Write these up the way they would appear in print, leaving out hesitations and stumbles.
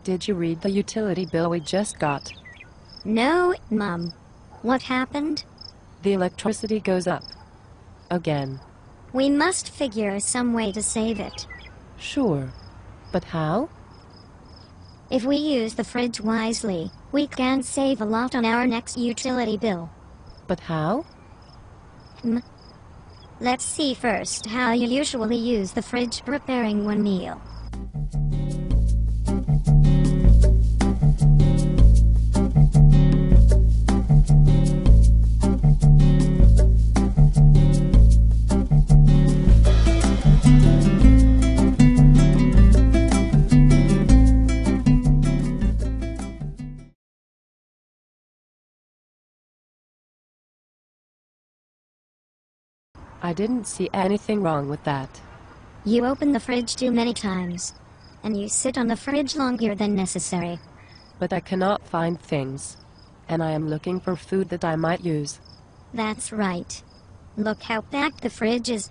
Did you read the utility bill we just got? No, Mom. What happened? The electricity goes up. Again. We must figure some way to save it. Sure. But how? If we use the fridge wisely, we can save a lot on our next utility bill. But how? Let's see first how you usually use the fridge preparing one meal. I didn't see anything wrong with that. You open the fridge too many times, and you sit on the fridge longer than necessary. But I cannot find things, and I am looking for food that I might use. That's right. Look how packed the fridge is.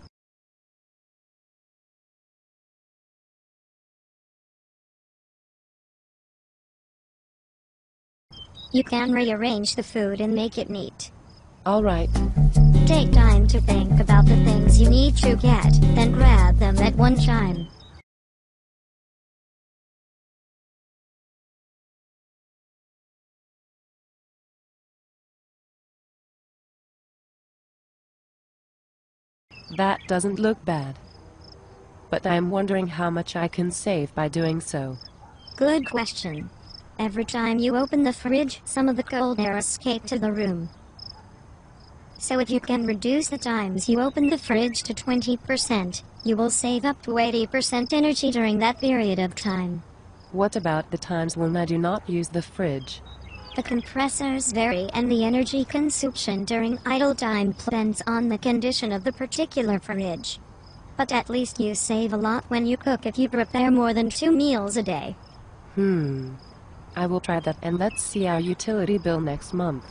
You can rearrange the food and make it neat. All right. Take time to think about the things you need to get, then grab them at one time. That doesn't look bad. But I am wondering how much I can save by doing so. Good question. Every time you open the fridge, some of the cold air escapes to the room. So if you can reduce the times you open the fridge to 20%, you will save up to 80% energy during that period of time. What about the times when I do not use the fridge? The compressors vary and the energy consumption during idle time depends on the condition of the particular fridge. But at least you save a lot when you cook if you prepare more than 2 meals a day. I will try that, and let's see our utility bill next month.